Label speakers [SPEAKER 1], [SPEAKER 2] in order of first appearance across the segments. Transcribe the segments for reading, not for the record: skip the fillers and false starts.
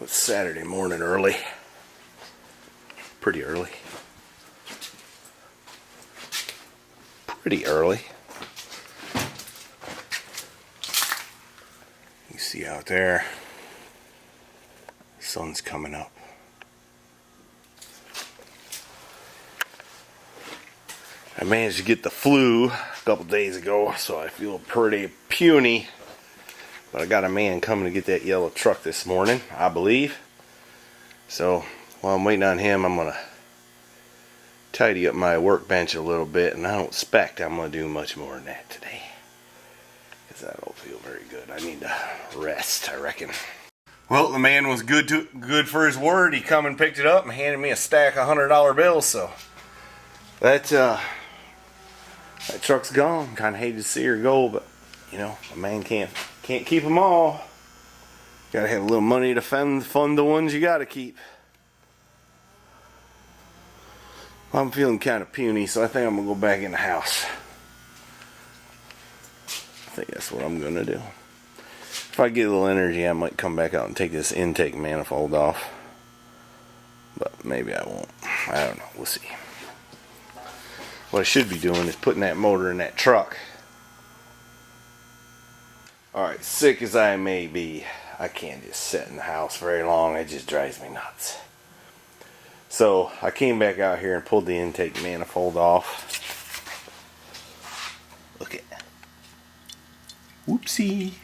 [SPEAKER 1] It's Saturday morning early. Pretty early. Pretty early. You see out there, the sun's coming up. I managed to get the flu a couple days ago, so I feel pretty puny. But I got a man coming to get that yellow truck this morning, I believe. So while I'm waiting on him, I'm going to tidy up my workbench a little bit. And I don't expect I'm going to do much more than that today, because I don't feel very good. I need to rest, I reckon. Well, the man was good for his word. He come and picked it up and handed me a stack of $100 bills. So that truck's gone. Kind of hated to see her go, but you know, a man can't keep them all. Gotta have a little money to fund the ones you gotta keep. Well, I'm feeling kind of puny, so I think I'm gonna go back in the house. I think that's what I'm gonna do. If I get a little energy, I might come back out and take this intake manifold off. But maybe I won't. I don't know. We'll see. What I should be doing is putting that motor in that truck. Alright, sick as I may be, I can't just sit in the house very long. It just drives me nuts. So I came back out here and pulled the intake manifold off. Look at that. Whoopsie.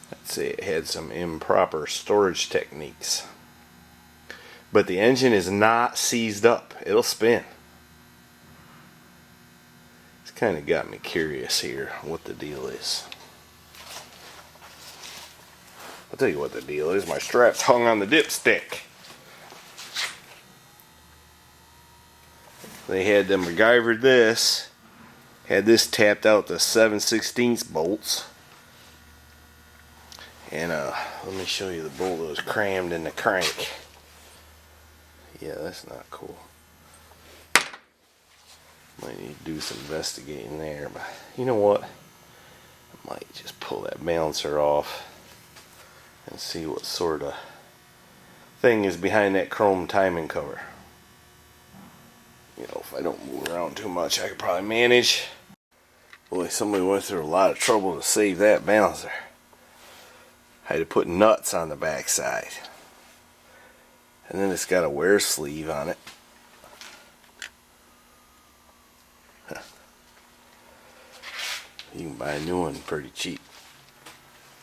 [SPEAKER 1] I'd say it had some improper storage techniques. But the engine is not seized up. It'll spin. It's kind of got me curious here what the deal is. I'll tell you what the deal is. My strap's hung on the dipstick. They had them MacGyvered this. Had this tapped out to 7/16 bolts. And let me show you the bolt that was crammed in the crank. Yeah, that's not cool. Might need to do some investigating there, but you know what? I might just pull that balancer off and see what sort of thing is behind that chrome timing cover. You know, if I don't move around too much, I could probably manage. Boy, somebody went through a lot of trouble to save that balancer. I had to put nuts on the backside. And then it's got a wear sleeve on it. Huh. You can buy a new one pretty cheap.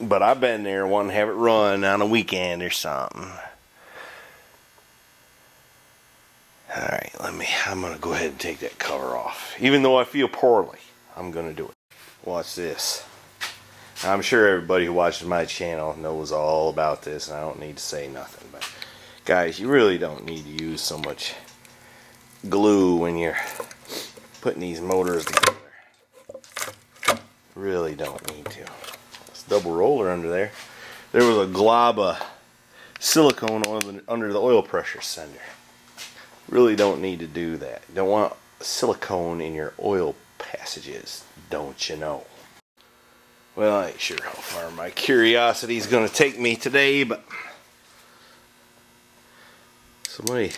[SPEAKER 1] But I've been there wanting to have it run on a weekend or something. Alright, I'm going to go ahead and take that cover off. Even though I feel poorly, I'm going to do it. Watch this. I'm sure everybody who watches my channel knows all about this, and I don't need to say nothing. But guys, you really don't need to use so much glue when you're putting these motors together. Really don't need to. Double roller under there. There was a glob of silicone under the oil pressure sender. Really don't need to do that. You don't want silicone in your oil passages, don't you know? Well, I ain't sure how far my curiosity is going to take me today, but somebody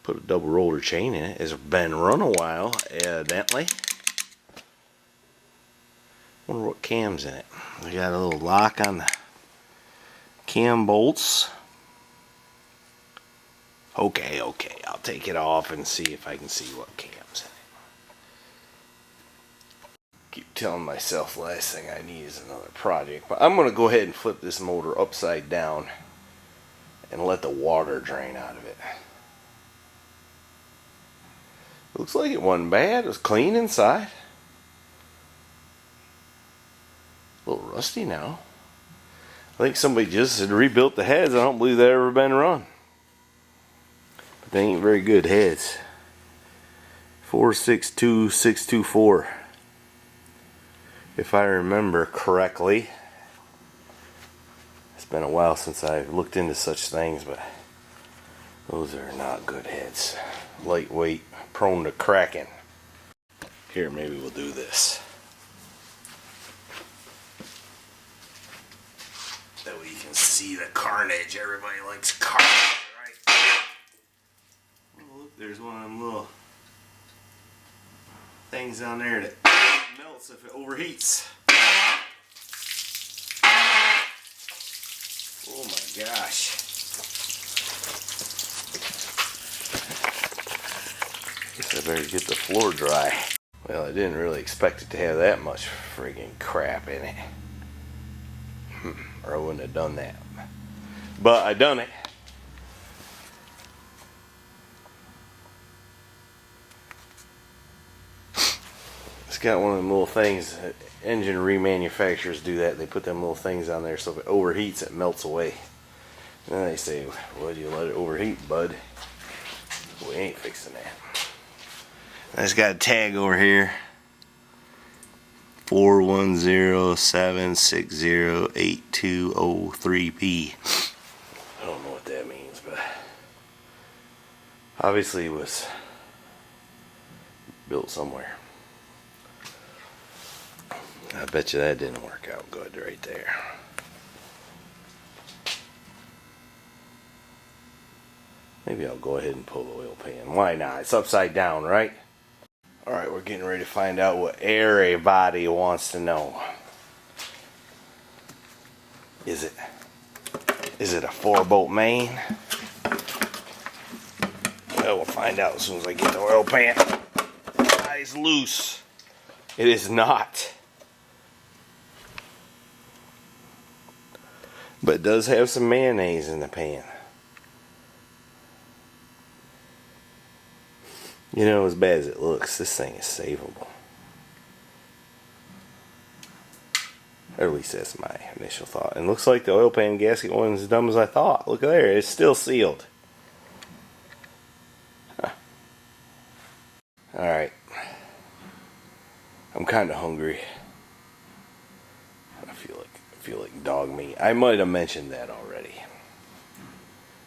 [SPEAKER 1] put a double roller chain in it. It's been run a while, evidently. Wonder what cam's in it. We got a little lock on the cam bolts. Okay, I'll take it off and see if I can see what cam's in it. Keep telling myself the last thing I need is another project, but I'm going to go ahead and flip this motor upside down and let the water drain out of it. Looks like it wasn't bad. It was clean inside. A little rusty now. I think somebody just had rebuilt the heads. I don't believe they've ever been run. But they ain't very good heads. 462624. If I remember correctly. It's been a while since I've looked into such things, but those are not good heads. Lightweight, prone to cracking. Here, maybe we'll do this. see the carnage. Everybody likes carnage, right? Oh, look, there's one of them little things down there that melts if it overheats. Oh my gosh. Guess I better get the floor dry. Well, I didn't really expect it to have that much friggin' crap in it. Or I wouldn't have done that. But I done it. It's got one of them little things. Engine remanufacturers do that. They put them little things on there so if it overheats, it melts away. And then they say, well, you let it overheat, bud. We ain't fixing that. I just got a tag over here. 41076082003P. I don't know what that means, but obviously it was built somewhere. I bet you that didn't work out good right there. Maybe I'll go ahead and pull the oil pan. Why not? It's upside down, right? Alright, we're getting ready to find out what everybody wants to know. Is it a 4-bolt main? Well, we'll find out as soon as I get the oil pan. Eyes loose. It is not. But it does have some mayonnaise in the pan. You know, as bad as it looks, this thing is savable. Or at least that's my initial thought. And looks like the oil pan gasket wasn't as dumb as I thought. Look there, it's still sealed. Huh. Alright. I'm kinda hungry. I feel like dog meat. I might have mentioned that already.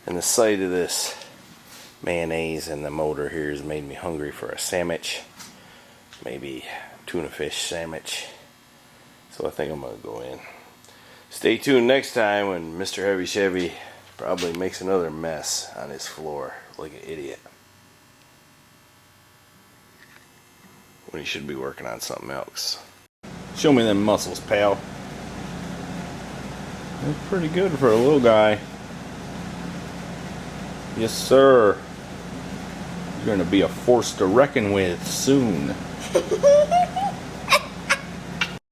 [SPEAKER 1] And the sight of this mayonnaise and the motor here has made me hungry for a sandwich. Maybe tuna fish sandwich. So I think I'm going to go in. Stay tuned next time when Mr. Heavy Chevy probably makes another mess on his floor like an idiot. When he should be working on something else. Show me them muscles, pal. They're pretty good for a little guy. Yes, sir. You're going to be a force to reckon with soon.